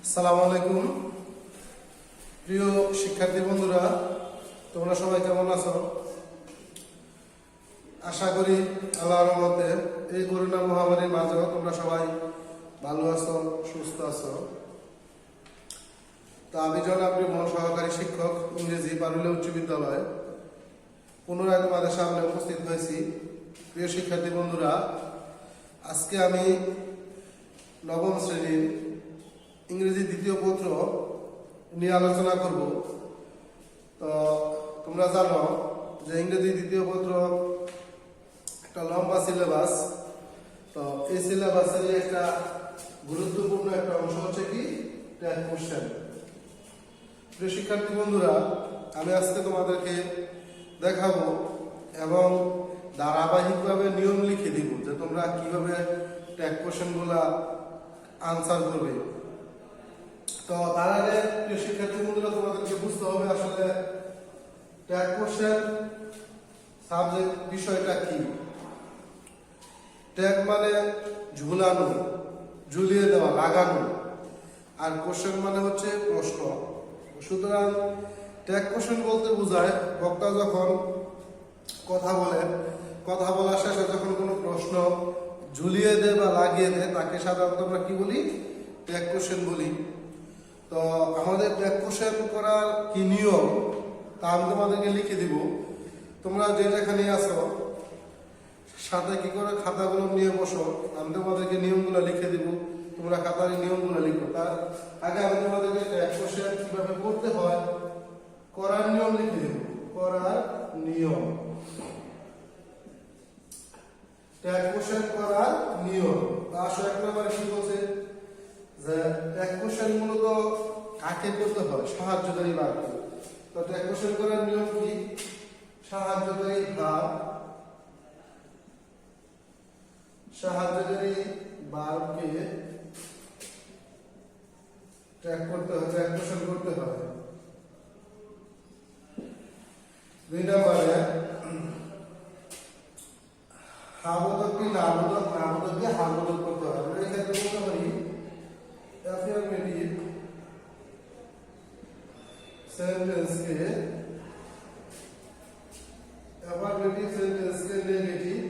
আসসালামু আলাইকুম প্রিয় শিক্ষার্থী বন্ধুরা, তোমরা সবাই কেমন আছো? আশা করি আল্লাহর রহমতে এই করোনা মহামারীর মাঝেও তোমরা সবাই ভালো আছো, সুস্থ আছো। তো আমি জনাব সহকারী শিক্ষক ইংরেজি পারুলিয়া উচ্চ বিদ্যালয় পুনরায় তোমাদের সামনে উপস্থিত হয়েছি। প্রিয় শিক্ষার্থী বন্ধুরা, আজকে আমি নবম শ্রেণীর ইংরেজি দ্বিতীয় পত্র নিয়ে আলোচনা করব। তো তোমরা জানো যে ইংরেজি দ্বিতীয় পত্র একটা লম্বা সিলেবাস। তো এই সিলেবাসের একটা গুরুত্বপূর্ণ একটা অংশ হচ্ছে কি ট্যাগ কোশ্চেন। প্রিয় শিক্ষার্থী বন্ধুরা, আমি আজকে তোমাদেরকে দেখাবো এবং ধারাবাহিকভাবে নিয়ম লিখে দিব যে তোমরা কিভাবে ট্যাগ কোশ্চেনগুলা আনসার করবে। তো তার আগে প্রিয় শিক্ষার্থী বন্ধুরা, তোমাদেরকে বুঝতে হবে আসলে ট্যাগ কোশ্চেন সাবজেক্ট বিষয়টা কি। ট্যাগ মানে ঝুলানো, ঝুলিয়ে দেওয়া, লাগানো, আর কোশ্চেন মানে হচ্ছে প্রশ্ন। সুতরাং ট্যাগ কোশ্চেন বলতে বোঝায় বক্তা যখন কথা বলে, কথা বলার শেষে যখন কোনো প্রশ্ন ঝুলিয়ে দেয় বা লাগিয়ে দেয় তাকে সাধারণত আমরা কি বলি? ট্যাগ কোশ্চেন বলি। তো আমাদের ট্যাগ কোশ্চেন করার কি নিয়ম তা আমি তোমাদেরকে লিখে দিব। তোমরা যে যেখানে আসো সাথে কি করে খাতাগুলো নিয়ে বসো, আমি তোমাদেরকে নিয়মগুলো লিখে দিব, তোমরা খাতার নিয়মগুলো লিখো। তার আগে আমি তোমাদেরকে ট্যাগ কোশ্চেন কিভাবে করতে হয় করার নিয়ম লিখে দিব। করার নিয়ম, ট্যাগ কোশ্চেন করার নিয়ম। আসো এক নম্বরে কি বলছে যে ট্যাগ কোশ্চেন মূলত কাকে করতে হয়? সাহায্যকারী বাক্য। তো ট্যাগ কোশ্চেন করার নিয়ম কি? সাহায্যকারী ভার্ব, সাহায্যকারী ভার্বকে ট্যাগ করতে হয়, ট্যাগ কোশ্চেন করতে হয়। দুই নম্বরে হাবোধককে নাবোধক, নাবোধককে হাবোধক করতে হয়। আমরা এখানে বলতে পারি অ্যাফারমেটিভ সেন্টেন্সকে, অ্যাফারমেটিভ সেন্টেন্সকে নেগেটিভ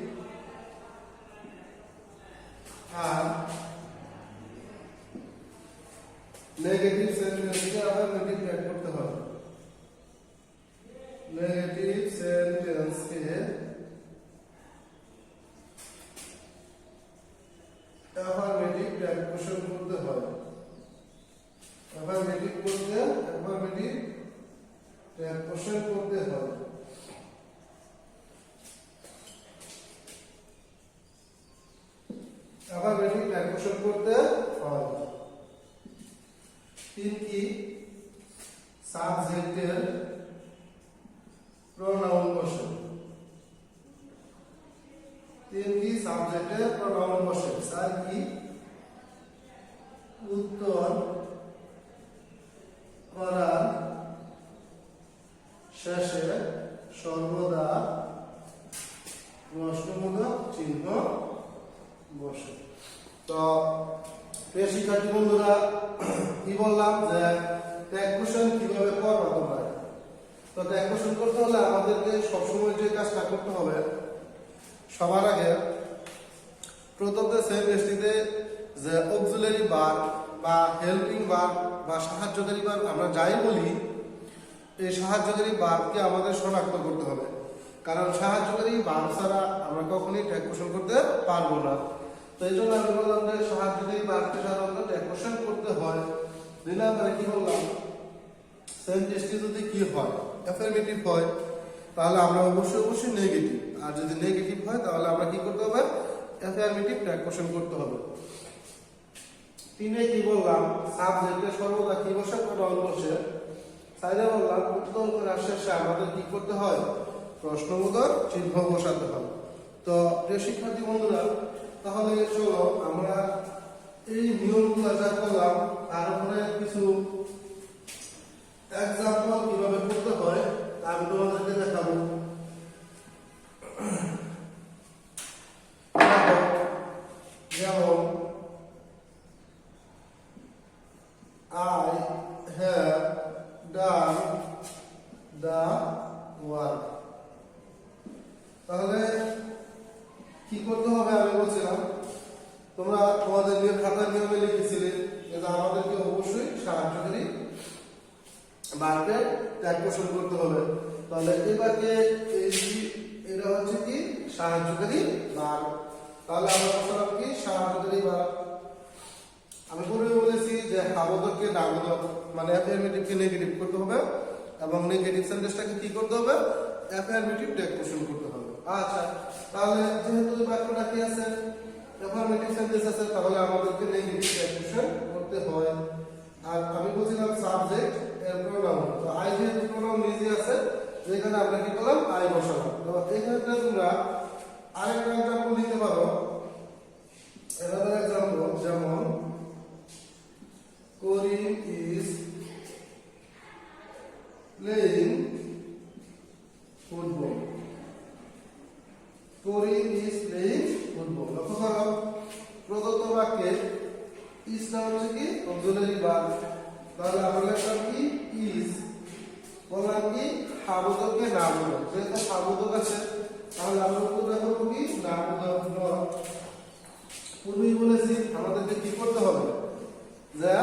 আর নেগেটিভ সেন্টেন্সকে অ্যাফারমেটিভ ট্যাগ করতে হয়। নেগেটিভ সেন্টেন্সকে অ্যাফারমেটিভ ট্যাগ কোশ্চেন করতে হয়। অ্যাফারমেটিভ করতে, অ্যাফারমেটিভ ট্যাগ কোশ্চেন করতে হয়। অ্যাফারমেটিভ ট্যাগ কোশ্চেন করতে হয়। তিন কি? সাবজেক্টের প্রোনাউন বসে। তিন কি? সাবজেক্টের প্রোনাউন বসে। চার কি? উত্তর করার শেষে সর্বদা প্রশ্নবোধক চিহ্ন বসে। তো প্রিয় শিক্ষার্থী বন্ধুরা, কি বললাম যে ট্যাগ কোশ্চেন কিভাবে করবা তোমরা। তো ট্যাগ কোশ্চেন করতে হলে আমাদেরকে সবসময় যে কাজটা করতে হবে, সবার আগে প্রথম সেন্টেন্সটিতে যে অক্সিলারি ভার্ব বা হেল্পিং ভার্ব বা সাহায্যকারী ভার্ব আমরা যাই বলি, এই সাহায্যকারী ভার্বকে আমাদের শনাক্ত করতে হবে। কারণ সাহায্যকারী ভার্ব ছাড়া আমরা কখনোই ট্যাগ কোশ্চেন করতে পারবো না। তো এই জন্য আমি বললাম যে সাহায্যকারী ভার্বকে সাধারণত ট্যাগ কোশ্চেন করতে হয়। দুই নম্বরে কি বললাম? সেন্টেন্সটি যদি কি হয়? অ্যাফারমেটিভ হয় তাহলে আমরা অবশ্যই নেগেটিভ, আর যদি নেগেটিভ হয় তাহলে আমরা কি করতে হবে? অ্যাফারমেটিভ ট্যাগ কোশ্চেন করতে হবে। তিনে কি বললাম? সাবজেক্টে সর্বদা কি বসে? প্রোনাউন বসে। চাইলে বললাম উত্তর করার শেষে আমাদের কি করতে হয়? প্রশ্নবোধক চিহ্ন বসাতে হয়। তো প্রিয় শিক্ষার্থী বন্ধুরা, তাহলে চলো আমরা এই নিয়মগুলো যা করলাম তার উপরে কিছু এক্সাম্পল কিভাবে করতে হয় তা আমি তোমাদেরকে দেখাবো। যেমন I have done the work. তাহলে কি করতে হবে আমি বলছিলাম, তোমরা তোমাদের খাতার নিয়মে লিখেছিলে যে আমাদেরকে অবশ্যই সাহায্যকারী ভার্বের ট্যাগ পোষণ করতে হবে। তাহলে এই বাক্যে এটা হচ্ছে কি সাহায্যকারী ভার্ব। তাহলে আমরা বললাম কি সাহায্যকারী ভার্ব। আমি পূর্বে বলেছি যে হাবোধককে নাবোধক মানে অ্যাফার্মেটিভকে নেগেটিভ করতে হবে এবং নেগেটিভ সেন্টেন্সটাকে কি করতে হবে অ্যাফার্মেটিভ ট্যাগ পোষণ করতে হবে। আচ্ছা, তাহলে যেহেতু এই বাক্যটা কি আছে অ্যাফার্মেটিভ সেন্টেন্স আছে, তাহলে আমাদেরকে নেগেটিভ ট্যাগ পোষণ করতে হয়। আর আমি বলছিলাম সাবজেক্ট এর প্রোনাউন, তো আই যেহেতু প্রোনাউন নিজে আছে যেখানে আমরা কি করলাম আই বসালাম। তো এখানে তোমরা আরেকটা এক্সাম্পল দিতে পারো। another example যেমন Corin is playing football. Corin is playing football. লক্ষ্য করো প্রদত্ত বাক্যে ইসটা হচ্ছে কি অক্সিলারি ভার্ব। তাহলে আমরা লিখলাম কি ইজ, বললাম কি হাবোধককে নাবোধক, যেহেতু হাবোধক আছে তাহলে আমরা উত্তরটা করবো কি নাবোধক নট। পূর্বেই বলেছি আমাদেরকে কি করতে হবে যে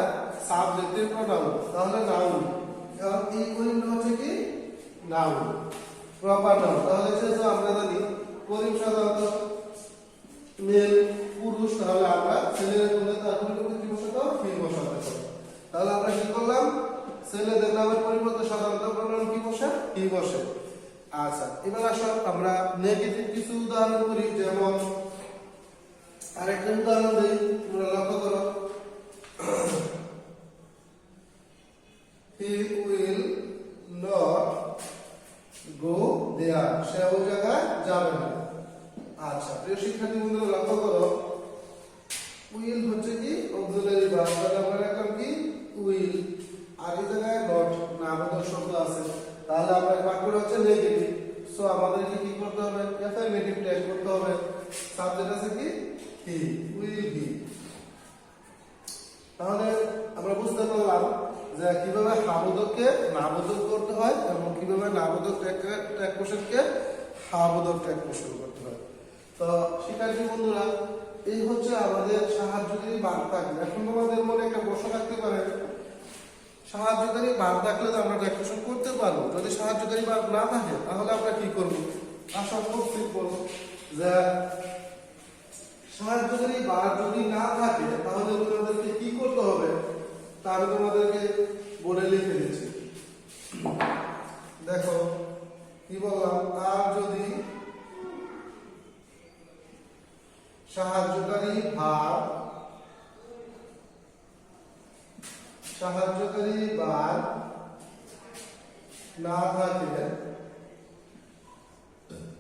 সাবজেক্টের প্রোনাউন, তাহলে নাউন। এবং এই করিমটা হচ্ছে কি নাউন প্রপার নাউন। তাহলে যেহেতু আমরা জানি করিম সাধারণত মেল পুরুষ, তাহলে আমরা ছেলের বলে তার পরিবর্তে কি বসাতে হবে হি বসাতে হবে। তাহলে আমরা কি করলাম ছেলেদের নামের পরিবর্তে সাধারণত প্রোনাউন কি বসে হি বসে। আচ্ছা, এবার আসো আমরা নেগেটিভ কিছু উদাহরণ করি। যেমন আরেকটা উদাহরণ দিই, তোমরা লক্ষ্য করো he will not go there, সে ওই জায়গায় যাবে না। আচ্ছা, প্রিয় শিক্ষার্থী বন্ধুরা লক্ষ্য করো উইল হচ্ছে কি অক্সিলারি ভার্ব, তাহলে আমরা লিখলাম কি উইল, আর এই জায়গায় নট নাবোধক শব্দ আছে, তাহলে আমরা বাক্যটা হচ্ছে নেগেটিভ। সো আমাদেরকে কি করতে হবে অ্যাফার্মেটিভ ট্যাগ করতে হবে। সাবজেক্ট আছে কি হি, উইল হি। তাহলে আমরা বুঝতে পারলাম যে কিভাবে হাবোধককে নাবোধক করতে হয় এবং কিভাবে নাবোধক ট্যাগ পোষণকে হাবোধক ট্যাগ পোষণ করতে হয়। তো শিক্ষার্থী বন্ধুরা এই হচ্ছে আমাদের সাহায্যকারী ভার্ব থাকবে। এখন তোমাদের মনে একটা প্রশ্ন থাকতে পারে সাহায্যকারী ভার্ব থাকলে তো আমরা ট্যাগ পোষণ করতে পারবো, যদি সাহায্যকারী ভার্ব না থাকে তাহলে আমরা কি করবো? আসলে খুব সিম্পল, যে সাহায্যকারী ভার্ব যদি না থাকে তাহলে তোমাদেরকে কি করতে হবে তা আমি তোমাদেরকে বোর্ডে লিখে দিচ্ছি। দেখো কি বললাম, আর যদি সাহায্যকারী ভার্ব না থাকে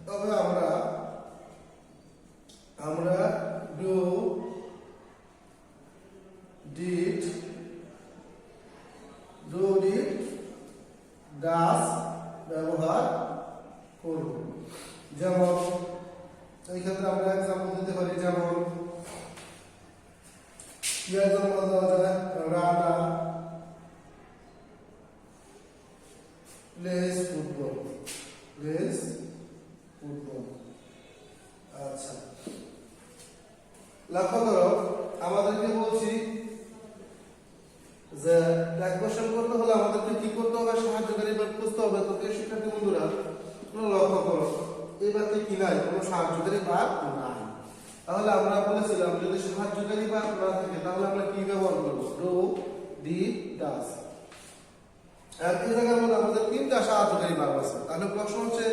তবে আমরা ডু, ডিড, ডাস ব্যবহার করব। যেমন এই ক্ষেত্রে আমরা এক্সাম্পল দিতে পারি, যেমন কি এক্সাম্পল দেওয়া যায়, রানা প্লেস ফুটবল। আচ্ছা, লক্ষ্য করো আমাদেরকে বলছি যে ট্যাগ পোষণ করতে হলে আমাদেরকে কি করতে হবে সাহায্যকারী ভার্ব খুঁজতে হবে। তো শিক্ষার্থী বন্ধুরা তোমরা লক্ষ্য করো এই বাক্যে কি নাই, কোনো সাহায্যকারী ভার্ব নাই। তাহলে আমরা বলেছিলাম যদি সাহায্যকারী ভার্ব না থাকে তাহলে আমরা কি ব্যবহার করব? ডু, ডিড, ডাস। আর এই জায়গার মধ্যে আমাদের তিনটা সাহায্যকারী ভার্ব আছে। তাহলে প্রশ্ন হচ্ছে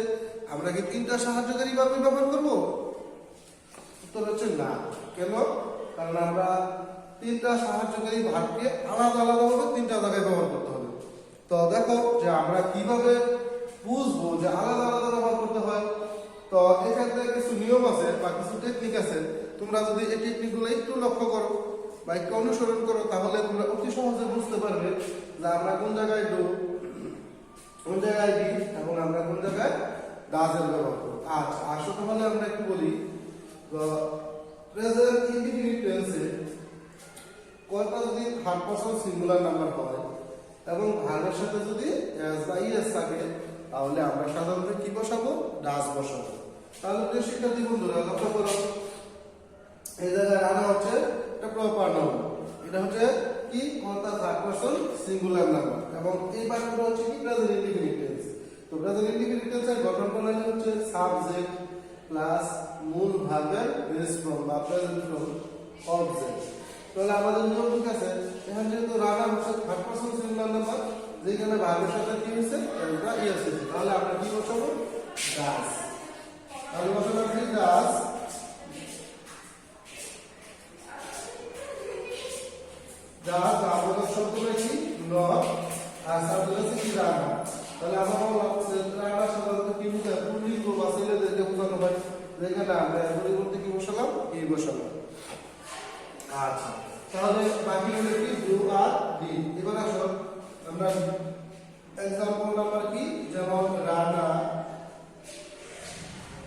আমরা কি তিনটা সাহায্যকারী ভার্ব ব্যবহার করব? উত্তর হচ্ছে না। কেন? কারণ আমরা তিনটা সাহায্যকারী ভার্বকে আলাদা আলাদাভাবে তিনটা জায়গায় ব্যবহার করতে হবে। তো দেখো যে আমরা কিভাবে বুঝবো যে আলাদা আলাদা ব্যবহার করতে হয়। তো এক্ষেত্রে কিছু নিয়ম আছে বা কিছু টেকনিক আছে, তোমরা যদি এই টেকনিকগুলো একটু লক্ষ্য করো বা একটু অনুসরণ করো তাহলে তোমরা অতি সহজে বুঝতে পারবে যে আমরা কোন জায়গায় ডু, কোন জায়গায় ডি এবং আমরা কোন জায়গায় ডাজের ব্যবহার করব। আচ্ছা, আসো তাহলে আমরা একটু বলি। তো প্রেজেন্ট ইনডিফিনিট টেন্সে কয়টা যদি থার্ড পারসন সিঙ্গুলার নাম্বার হয় এবং ভার্বের সাথে যদি এস বা ইএস থাকে তাহলে আমরা সাধারণত কি বসাবো? ডাস বসাবো। তাহলে প্রিয় শিক্ষার্থী বন্ধুরা লক্ষ্য করো, এই জায়গায় রানা হচ্ছে একটা প্রপার নাউন, এটা হচ্ছে কি কয়টা থার্ড পারসন সিঙ্গুলার নাম্বার এবং এই বাক্যটা হচ্ছে কি প্রেজেন্ট ইনডিফিনিট টেন্স। তো প্রেজেন্ট ইনডিফিনিট টেন্সের গঠন প্রণালী হচ্ছে সাবজেক্ট প্লাস মূল ভার্বের বেস ফর্ম বা প্রেজেন্ট ফর্ম অবজেক্ট। তাহলে আমাদের নিয়ম ঠিক আছে, এখানে যেহেতু রানা হচ্ছে থার্ড পারসন সিঙ্গুলার নাম্বার, যেখানে ভার্বের সাথে কি হয়েছে এস বা ইএস হয়েছে, তাহলে আমরা কি বসাবো? ডাস। তাহলে বসালাম কি? ডাস। ডাস আমাদের শব্দ কি? নট। আর সাবজেক্ট আছে কি? রানা। তাহলে আমরা বললাম যে রানা সাধারণত কি বোঝায়? পুল্লিঙ্গ বা ছেলেদেরকে বোঝানো হয়, যেখানে আমরা এর পরিবর্তে কি বসালাম? ই বসালাম। আচ্ছা, তাহলে বাকি হলো কি? ডু আর ডি। এবার আসো আমরা एग्जांपल নাম্বার কি? যেমন Rana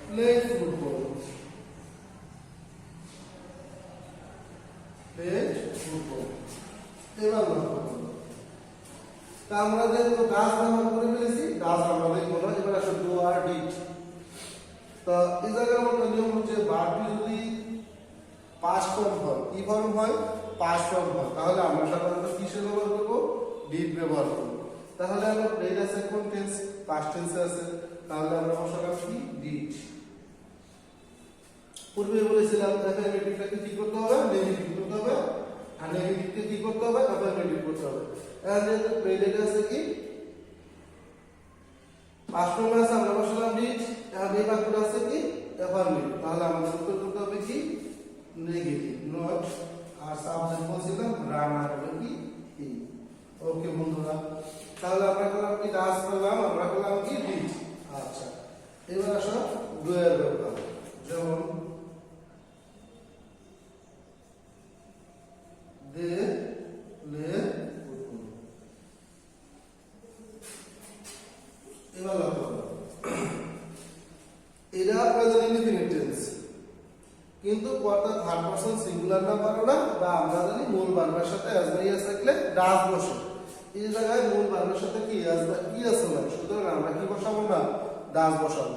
play football, play football. এবার লক্ষ্য করো, তা আমরা যেহেতু ডাস ব্যবহার করে ফেলেছি, ডাস আমরা লিখবো না। এবার আসো ডু আর ডিড। তো এই জায়গার মধ্যে নিয়ম হচ্ছে ভার্বটি যদি পাস্ট ফর্ম হয়, কি ফর্ম হয়? পাস্ট ফর্ম হয়, তাহলে আমরা সাধারণত কিসের ব্যবহার করবো? ডিড ব্যবহার করবো। তাহলে আমরা প্লেড আছে কোন টেন্স? পাস্ট টেন্সে আছে, তাহলে আমরা বসালাম কি? ডিড। পূর্বে বলেছিলাম অ্যাফারমেটিভটাকে কি করতে হবে? নেগেটিভ করতে হবে, আর নেগেটিভকে কি করতে হবে? অ্যাফারমেটিভ করতে হবে। এখন যেহেতু প্লেডে আছে কি পাস্ট ফর্মে আছে, আমরা বসালাম ডিড। এখন এই বাক্যটা আছে কি? অ্যাফারমেটিভ, তাহলে আমাদের উত্তর করতে হবে কি? নেগেটিভ। নট আর সাবজেক্ট বলছিলাম রানা হলো কি? হি। ওকে বন্ধুরা, তাহলে আমরা করলাম কি? ডাস করলাম, আমরা করলাম কি? ডিড। আচ্ছা, এবার আসো ডুয়ের ব্যবহার। যেমন দে লে ফুটবল। এবার লক্ষ্য করো, এটা প্রেজেন্ট ইনডিফিনিট টেন্স, কিন্তু কর্তা থার্ড পারসন সিঙ্গুলার নাম্বারও না, বা আমরা জানি মূল ভার্বের সাথে এস বা ইএস থাকলে ডাস বসে। এই জায়গায় মূল ভার্বের সাথে কি এস বা ইএস না, সুতরাং আমরা কি বসাবো না? ডাস বসাবো।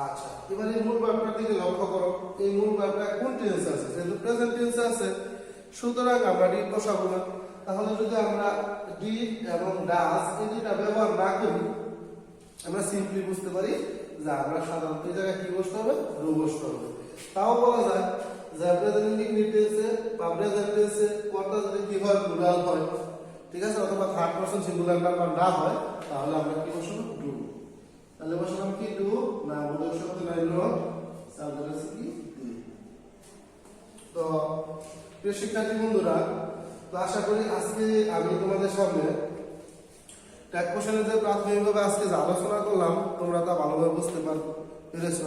আচ্ছা, এবার এই মূল ভার্বটার দিকে লক্ষ্য করো, এই মূল ভার্বটা কোন টেন্সে আছে? যেহেতু প্রেজেন্ট টেন্সে আছে, সুতরাং আমরা ডিড বসাবো না। তাহলে যদি আমরা ডিড এবং ডাস এই দুইটা ব্যবহার না করি, আমরা সিম্পলি বুঝতে পারি যে আমরা সাধারণত এই জায়গায় কি বসতে হবে? ডু বসতে হবে। তাও বলা যায় যে প্রেজেন্ট ইনডিফিনিট টেন্সে বা প্রেজেন্ট টেন্সে কর্তা যদি কি হয়? প্লুরাল হয়, ঠিক আছে, অথবা থার্ড পারসন সিঙ্গুলার নাম্বার না হয়, তাহলে আমরা কি বসাবো? ডু। তাহলে বসালাম কি? ডু। না বোধক শব্দ নাই, নট। সাবজেক্ট আছে কি? ডু। তো প্রিয় শিক্ষার্থী বন্ধুরা, তো আশা করি আজকে আমি তোমাদের সামনে ট্যাগ কোশ্চেনের যে প্রাথমিকভাবে আজকে যে আলোচনা করলাম, তোমরা তা ভালোভাবে বুঝতে পেরেছ।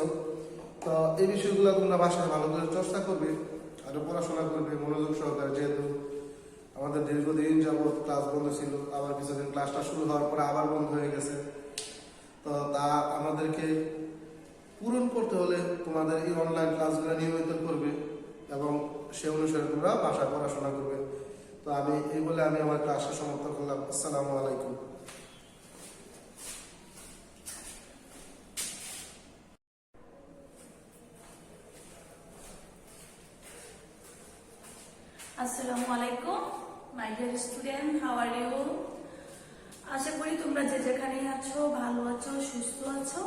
তো এই বিষয়গুলো তোমরা বাসায় ভালো করে চর্চা করবে, আরো পড়াশোনা করবে মনোযোগ সহকারে, যেহেতু আমাদের দীর্ঘদিন যাবৎ ক্লাস বন্ধ ছিল, আবার কিছুদিন ক্লাসটা শুরু হওয়ার পরে আবার বন্ধ হয়ে গেছে। তো তা আমাদেরকে পূরণ করতে হলে তোমাদের এই অনলাইন ক্লাসগুলো নিয়মিত করবে এবং সে অনুসারে তোমরা বাসায় পড়াশোনা করবে। তো আমি এই বলে আমি আমার ক্লাসে সমাপ্ত করলাম। আসসালামু আলাইকুম। আসসালামু আলাইকুম my dear student, how are you? আশা করি তোমরা যে যেখানেই আছো ভালো আছো, সুস্থ আছো।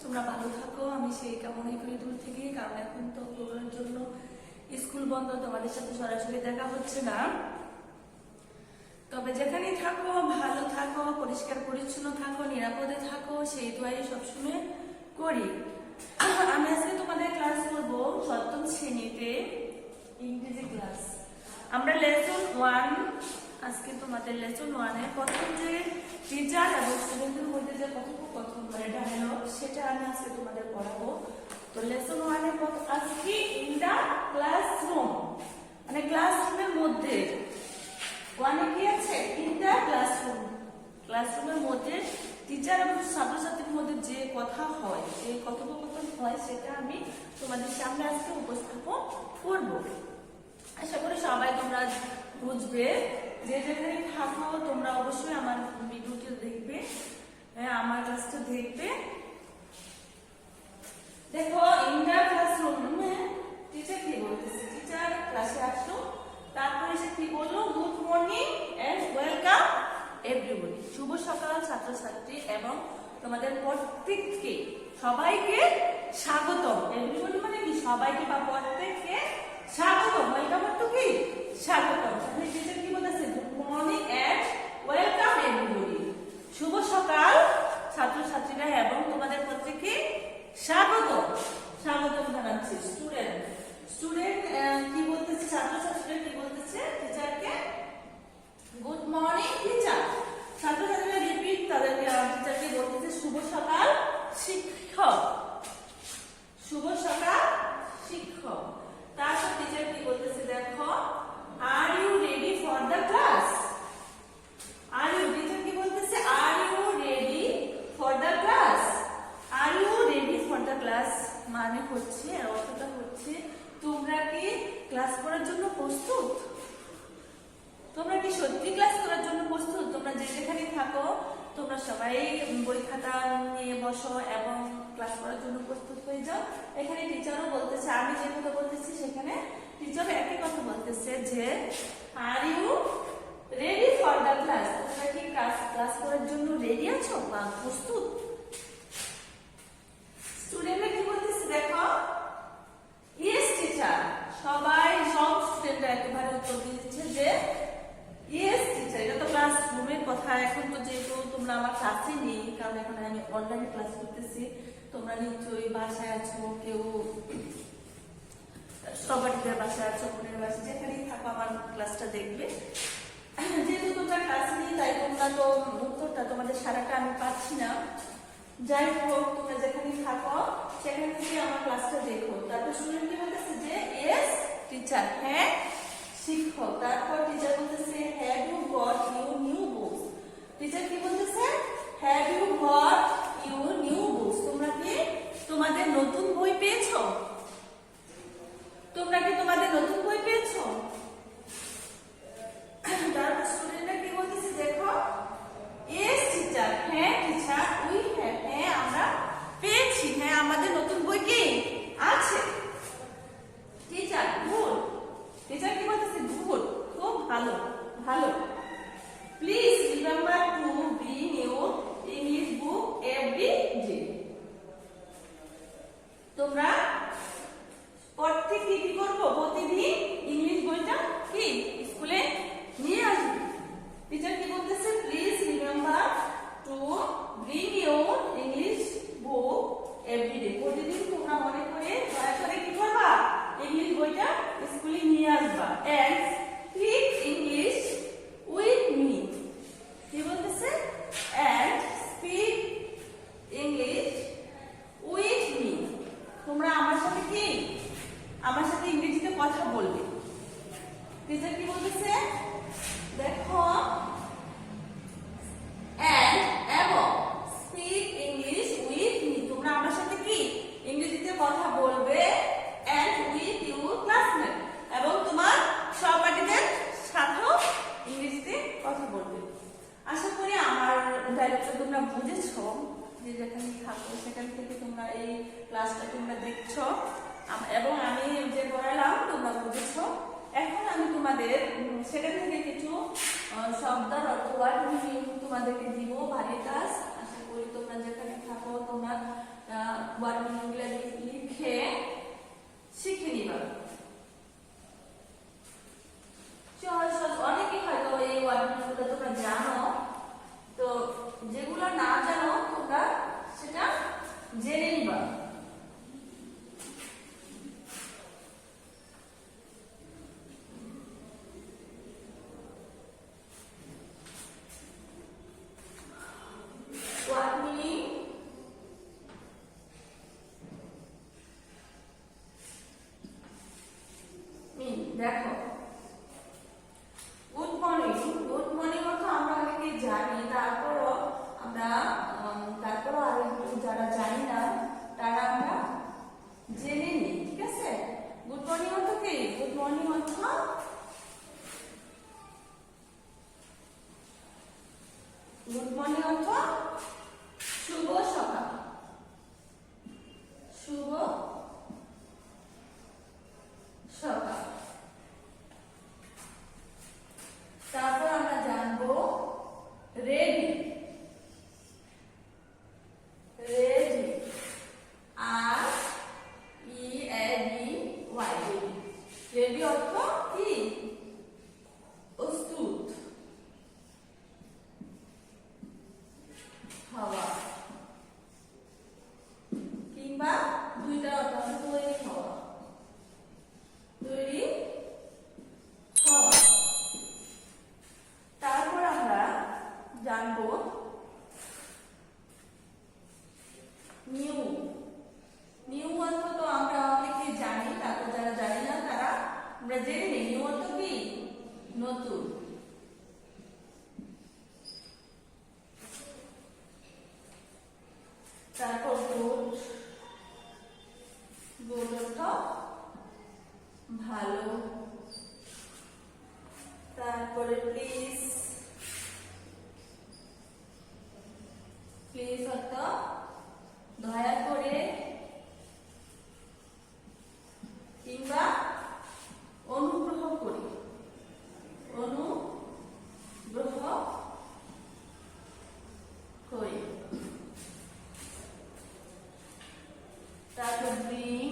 তোমরা ভালো থাকো, আমি সেই কামনাই করি দূর থেকে, কারণ এখন তো করোনার জন্য স্কুল বন্ধ, তোমাদের সাথে সরাসরি দেখা হচ্ছে না। তবে যেখানেই থাকো ভালো থাকো, পরিষ্কার পরিচ্ছন্ন থাকো, নিরাপদে থাকো, সেই দোয়াই সবসময় করি। আমি আজকে তোমাদের ক্লাস করবো সপ্তম শ্রেণীতে ইংরেজি ক্লাস। আমরা লেসন 1, আজকে তোমাদের লেসন 1 এর প্রথম যে টিচার এবং স্টুডেন্টের মধ্যে যে কথোপকথন মানে ডায়ালগ, সেটা আমি আজকে তোমাদের পড়াবো। তো লেসন 1 এর আজকে ইন দা ক্লাসরুম, মানে ক্লাসরুমের মধ্যে। 1 এ কি আছে? In the classroom. ক্লাসরুমের মধ্যে টিচার এবং ছাত্রছাত্রীর মধ্যে যে কথা হয়, যে কথোপকথন হয়, সেটা আমি তোমাদের সামনে আজকে উপস্থাপন করব। আশা করি সবাই তোমরা বুঝবে। যে যেখানে থাকো তোমরা অবশ্যই আমার ভিডিওটি দেখবে, আমার ক্লাসটা দেখবে। দেখো ইন্ডিয়া ক্লাসরুমে টিচার কি বলতেছে, টিচার ক্লাসে আসলো, তারপরে সে কি বললো, good morning and welcome everybody, শুভ সকাল ছাত্রছাত্রী এবং তোমাদের প্রত্যেককে সবাইকে স্বাগতম। এভরিবডি মানে কি, সবাইকে বা প্রত্যেককে স্বাগতম। ওয়েলকাম তো কি স্বাগতম। তাহলে টিচার কি বলতেছে, good morning and welcome everybody, শুভ সকাল ছাত্রছাত্রীরা এবং তোমাদের প্রত্যেককে স্বাগতম। স্বাগতম জানাচ্ছি। স্টুডেন্ট কি বলতেছে, ছাত্রছাত্রীরা কি বলতেছে টিচারকে, গুড মর্নিং টিচার। ছাত্রছাত্রীরা রিপিট তাদেরকে টিচারকে বলতেছে শুভ সকাল শিক্ষক, শুভ সকাল শিক্ষক। তারপর টিচার কি বলতেছে দেখো, are you ready for the class. Are you, teacher কি বলতেছে, are you ready for the class. Are you ready for the class মানে হচ্ছে, অর্থটা হচ্ছে তোমরা কি ক্লাস করার জন্য প্রস্তুত? তোমরা কি সত্যি ক্লাস করার জন্য প্রস্তুত? তোমরা যে যেখানে থাকো তোমরা সবাই বই খাতা নিয়ে বসো এবং ক্লাস করার জন্য প্রস্তুত হয়ে যাও। এখানে টিচারও বলতেছে, আমি যে কথা বলতেছি সেখানে টিচার একই কথা বলতেছে যে are you ready for the class, তোমরা কি ক্লাস করার জন্য রেডি আছো বা প্রস্তুত? স্টুডেন্টরা কি বলতেছে দেখো, ইয়েস টিচার। সবাই সব স্টুডেন্টরা একেবারে উত্তর দিচ্ছে যে ইয়েস টিচার। এটা তো ক্লাসরুমের কথা, এখন তো যেহেতু তোমরা আমার ক্লাসে নেই, কারণ এখন আমি অনলাইনে ক্লাস করতেছি, তোমরা নিশ্চয়ই বাসায় আছো, কেউ সবাইদের বাসায় আছো, বোনের বাসায়, যেখানেই থাকো আমার ক্লাসটা দেখবে। যেহেতু তোমরা ক্লাস নেই তাই তোমরা তো উত্তরটা তোমাদের সারাটা আমি পাচ্ছি না। যাই হোক, তোমরা যেখানে থাকো সেখান থেকে আমার ক্লাসটা দেখো। তারপর স্টুডেন্ট কি বলতেছে যে ইয়েস টিচার, হ্যাঁ শিক্ষক। তারপর টিচার বলতেছে have you got you new books. Teacher কি বলতেছে, have you got you new books, তোমরা কি তোমাদের নতুন বই পেয়েছো? তোমরা কি তোমাদের নতুন বই পেয়েছো? তারপর স্টুডেন্টরা কি বলতেছে দেখো, ইয়েস টিচার, হ্যাঁ টিচার উই হ্যাভ, হ্যাঁ আমরা পেয়েছি, হ্যাঁ আমাদের নতুন বই কি আছে। টিচার গুড, টিচার কি বলতেছে, গুড খুব ভালো, ভালো। Please remember to bring your English book every day, তোমরা প্রত্যেকদিন কি করবো, প্রতিদিন ইংলিশ বইটা কি স্কুলে নিয়ে আসবে। টিচার কি বলতেছে, please remember to bring your English book everyday, প্রতিদিন তোমরা মনে করে দয়া করে কি করবা, ইংলিশ বইটা স্কুলে নিয়ে আসবা। And speak English with me, কি বলতেছে, and speak English with me, তোমরা আমার সাথে কি, আমার সাথে ইংরেজিতে কথা বলবে। টিচার কি বলতেছে দেখো, and এবং speak English with me, তোমরা আমার সাথে কি ইংরেজিতে কথা বলবে, and with your classmate, এবং তোমার সহপাঠীদের সাথেও ইংরেজিতে কথা বলবে। আশা করি আমার ডায়লগটা তোমরা বুঝেছো, যে যেখানে থাকো সেখান থেকে তোমরা এই ক্লাসটা তোমরা দেখছো এবং আমি যে পড়ালাম তোমরা বুঝেছো। এখন আমি তোমাদের সেখান থেকে কিছু শব্দের অর্থ তোমাদেরকে দিব, ভারী কাজ। আশা করি তোমরা যেখানে থাকো তোমরা ওয়ার্ড মিনিংগুলো লিখে শিখে নিবা। অনেকে হয়তো এই ওয়ার্ড মিনিংগুলো তোমরা জানো, তো যেগুলো না জানো তোমরা সেটা জেনে নিবা। গুড মর্নিং অর্থ শুভ সকাল, শুভ সকাল। তারপর আমরা জানবো রেডি, রেডি আর EADY, রেডি অর্থ কি? প্রস্তুত হওয়া, কিংবা দুইটা অর্থ আছে তৈরি হওয়া, তৈরি হওয়া। তারপর আমরা জানবো নিউ, নিউ অর্থ তো আমরা অনেকে জানি, তারপর যারা জানি না তারা আমরা জেনে নিই নিউ অর্থ কি? নতুন। তারপর গুড, গুড অর্থ ভালো। তারপরে প্লিজ, প্লিজ অর্থ দয়া করে কিংবা অনুগ্রহ করে, অনুগ্রহ করে। তারপর ব্রিং,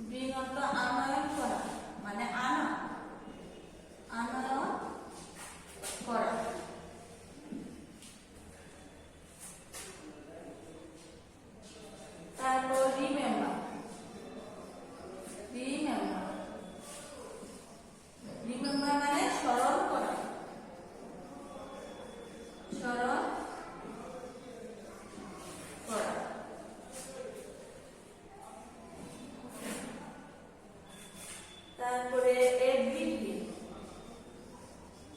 ব্রিং অর্থ আনয়ন করা, মানে আনা, আনয়ন করা। তারপর রিমেম্বার, রিমেম্বার, রিমেম্বার মানে স্মরণ করা, স্মরণ করা। তারপরে এভরিডে,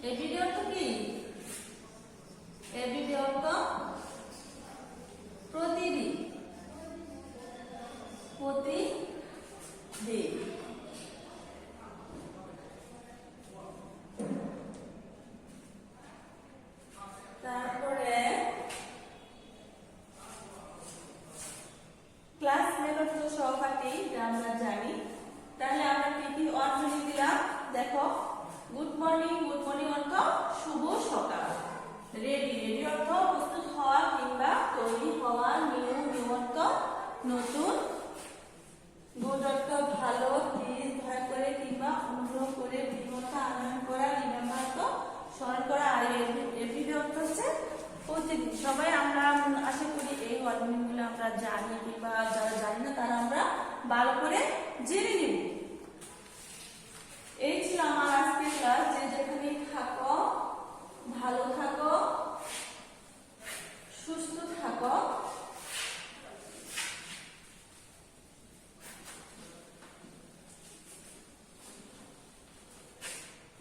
এভরিডে অর্থ কি? এভরিডে অর্থ প্রতিদিন, প্রতিদিন। তারপরে ক্লাসমেট অর্থ সহপাঠী, যা আমরা জানি। তাহলে আমরা কি কি অর্থ দিলাম দেখো। গুড মর্নিং, গুড মর্নিং অর্থ শুভ সকাল। রেডি, রেডি অর্থ প্রস্তুত হওয়া কিংবা তৈরি হওয়া। নিউ, নিউ অর্থ নতুন। গুড অর্থ ভালো, প্লিজ দয়া করে কিংবা অনুগ্রহ করে। ব্রিং অর্থ আনয়ন করা। রিমেম্বার অর্থ স্মরণ করা। আর এভরিডে অর্থ হচ্ছে প্রতিদিন। সবাই আমরা আশা করি এই ওয়ার্ডগুলো আমরা জানি, কিংবা যারা জানি না তারা আমরা ভালো করে জেনে নিব। এই ছিল আমার আজকের ক্লাস। যে যেখানেই থাকো ভালো থাকো, সুস্থ থাকো।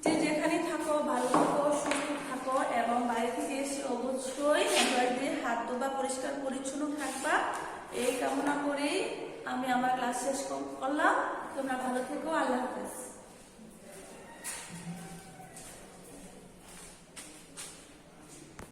যে যেখানে থাকো ভালো থাকো, সুস্থ থাকো এবং বাইরে থেকে এসে অবশ্যই হ্যান্ড দিয়ে হাত ধোবা, পরিষ্কার পরিচ্ছন্ন থাকবা। এই কামনা করেই আমি আমার ক্লাস শেষ করলাম। তোমরা ভালো থেকো। আল্লাহ হাফেজ।